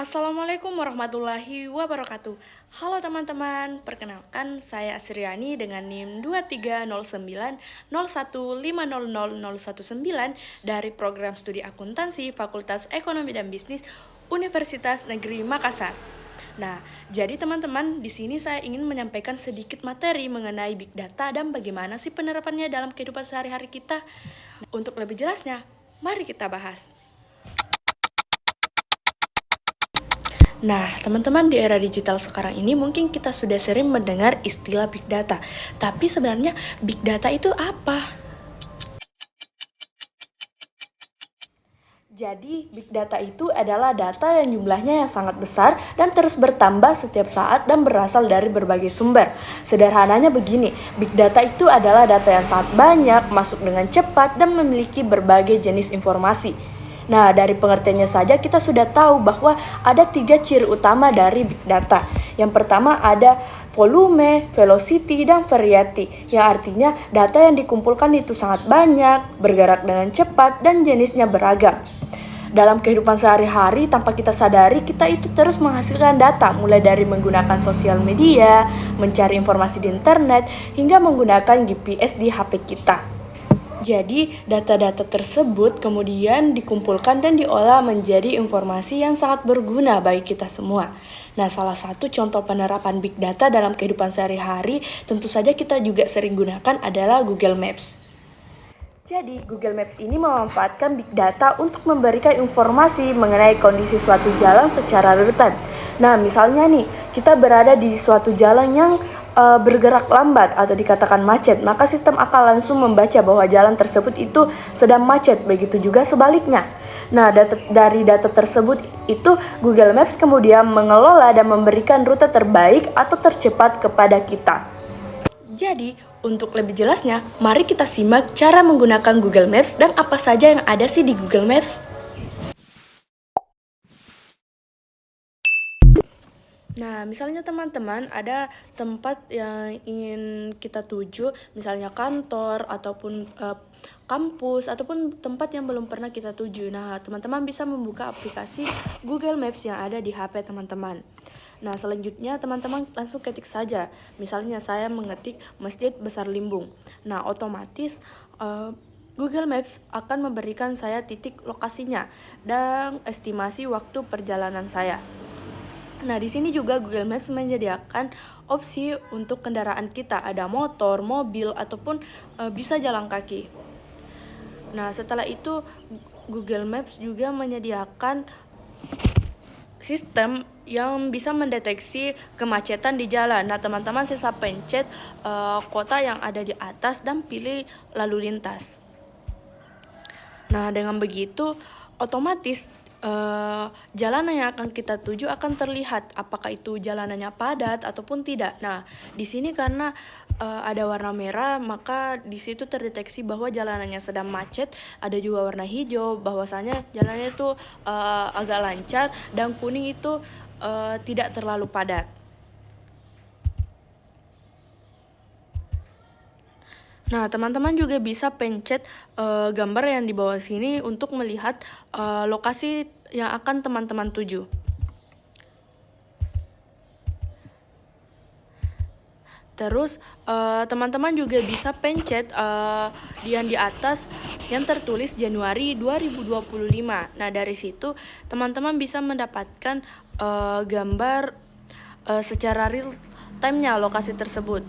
Assalamualaikum warahmatullahi wabarakatuh. Halo teman-teman, perkenalkan saya Asriani dengan NIM 230901500019 dari program studi akuntansi Fakultas Ekonomi dan Bisnis Universitas Negeri Makassar. Nah, jadi teman-teman, di sini saya ingin menyampaikan sedikit materi mengenai Big Data dan bagaimana sih penerapannya dalam kehidupan sehari-hari kita. Untuk lebih jelasnya, mari kita bahas. Nah, teman-teman, di era digital sekarang ini mungkin kita sudah sering mendengar istilah Big Data. Tapi sebenarnya Big Data itu apa? Jadi, Big Data itu adalah data yang jumlahnya yang sangat besar dan terus bertambah setiap saat dan berasal dari berbagai sumber. Sederhananya begini, Big Data itu adalah data yang sangat banyak, masuk dengan cepat, dan memiliki berbagai jenis informasi. Nah, dari pengertiannya saja kita sudah tahu bahwa ada 3 ciri utama dari Big Data. Yang pertama ada volume, velocity, dan variety, yang artinya data yang dikumpulkan itu sangat banyak, bergerak dengan cepat, dan jenisnya beragam. Dalam kehidupan sehari-hari, tanpa kita sadari, kita itu terus menghasilkan data, mulai dari menggunakan sosial media, mencari informasi di internet, hingga menggunakan GPS di HP kita. Jadi, data-data tersebut kemudian dikumpulkan dan diolah menjadi informasi yang sangat berguna bagi kita semua. Nah, salah satu contoh penerapan Big Data dalam kehidupan sehari-hari tentu saja kita juga sering gunakan adalah Google Maps. Jadi, Google Maps ini memanfaatkan Big Data untuk memberikan informasi mengenai kondisi suatu jalan secara real time. Nah, misalnya nih, kita berada di suatu jalan yang bergerak lambat atau dikatakan macet, maka sistem akan langsung membaca bahwa jalan tersebut itu sedang macet, begitu juga sebaliknya. Nah, dari data tersebut itu Google Maps kemudian mengelola dan memberikan rute terbaik atau tercepat kepada kita. Jadi, untuk lebih jelasnya, mari kita simak cara menggunakan Google Maps dan apa saja yang ada sih di Google Maps. Nah, misalnya teman-teman ada tempat yang ingin kita tuju, misalnya kantor ataupun kampus ataupun tempat yang belum pernah kita tuju. Nah, teman-teman bisa membuka aplikasi Google Maps yang ada di HP teman-teman. Nah, selanjutnya teman-teman langsung ketik saja. Misalnya saya mengetik Masjid Besar Limbung. Nah, otomatis Google Maps akan memberikan saya titik lokasinya dan estimasi waktu perjalanan saya. Nah, di sini juga Google Maps menyediakan opsi untuk kendaraan kita, ada motor, mobil, ataupun bisa jalan kaki. Nah, setelah itu Google Maps juga menyediakan sistem yang bisa mendeteksi kemacetan di jalan. Nah, teman-teman sisa pencet kota yang ada di atas dan pilih lalu lintas. Nah, dengan begitu otomatis jalanan yang akan kita tuju akan terlihat apakah itu jalanannya padat ataupun tidak. Nah, di sini karena ada warna merah, maka di situ terdeteksi bahwa jalanannya sedang macet. Ada juga warna hijau, bahwasanya jalannya itu agak lancar, dan kuning itu tidak terlalu padat. Nah, teman-teman juga bisa pencet gambar yang di bawah sini untuk melihat lokasi yang akan teman-teman tuju. Terus teman-teman juga bisa pencet yang di atas yang tertulis Januari 2025. Nah, dari situ teman-teman bisa mendapatkan gambar secara real time-nya lokasi tersebut.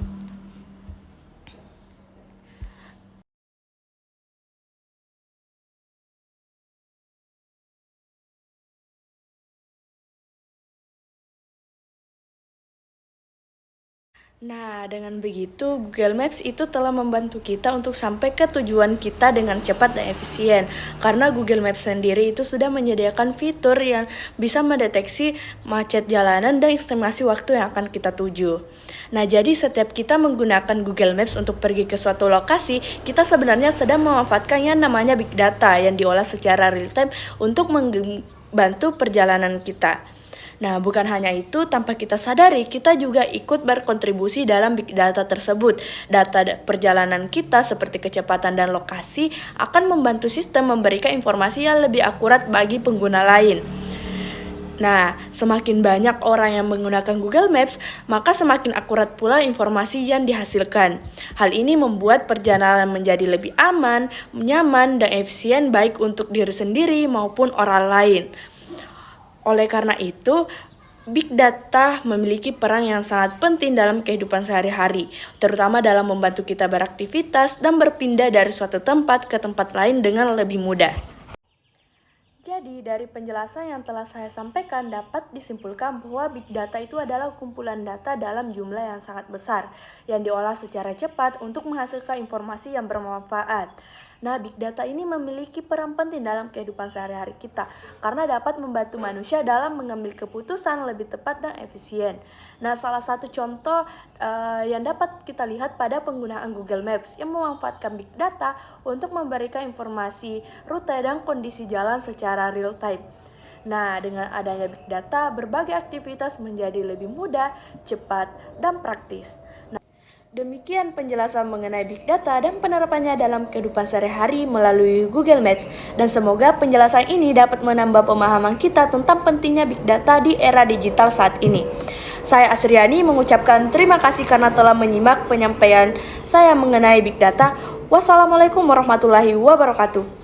Nah, dengan begitu Google Maps itu telah membantu kita untuk sampai ke tujuan kita dengan cepat dan efisien. Karena Google Maps sendiri itu sudah menyediakan fitur yang bisa mendeteksi macet jalanan dan estimasi waktu yang akan kita tuju. Nah, jadi setiap kita menggunakan Google Maps untuk pergi ke suatu lokasi, kita sebenarnya sedang memanfaatkan yang namanya Big Data yang diolah secara real time untuk membantu perjalanan kita. Nah, bukan hanya itu, tanpa kita sadari, kita juga ikut berkontribusi dalam Big Data tersebut. Data perjalanan kita seperti kecepatan dan lokasi akan membantu sistem memberikan informasi yang lebih akurat bagi pengguna lain. Nah, semakin banyak orang yang menggunakan Google Maps, maka semakin akurat pula informasi yang dihasilkan. Hal ini membuat perjalanan menjadi lebih aman, nyaman, dan efisien baik untuk diri sendiri maupun orang lain. Oleh karena itu, Big Data memiliki peran yang sangat penting dalam kehidupan sehari-hari, terutama dalam membantu kita beraktivitas dan berpindah dari suatu tempat ke tempat lain dengan lebih mudah. Jadi, dari penjelasan yang telah saya sampaikan dapat disimpulkan bahwa Big Data itu adalah kumpulan data dalam jumlah yang sangat besar yang diolah secara cepat untuk menghasilkan informasi yang bermanfaat. Nah, Big Data ini memiliki peran penting dalam kehidupan sehari-hari kita karena dapat membantu manusia dalam mengambil keputusan lebih tepat dan efisien. Nah, salah satu contoh yang dapat kita lihat pada penggunaan Google Maps yang memanfaatkan Big Data untuk memberikan informasi rute dan kondisi jalan secara real time. Nah, dengan adanya Big Data, berbagai aktivitas menjadi lebih mudah, cepat, dan praktis. Demikian penjelasan mengenai Big Data dan penerapannya dalam kehidupan sehari-hari melalui Google Maps. Dan semoga penjelasan ini dapat menambah pemahaman kita tentang pentingnya Big Data di era digital saat ini. Saya Asriani mengucapkan terima kasih karena telah menyimak penyampaian saya mengenai Big Data. Wassalamualaikum warahmatullahi wabarakatuh.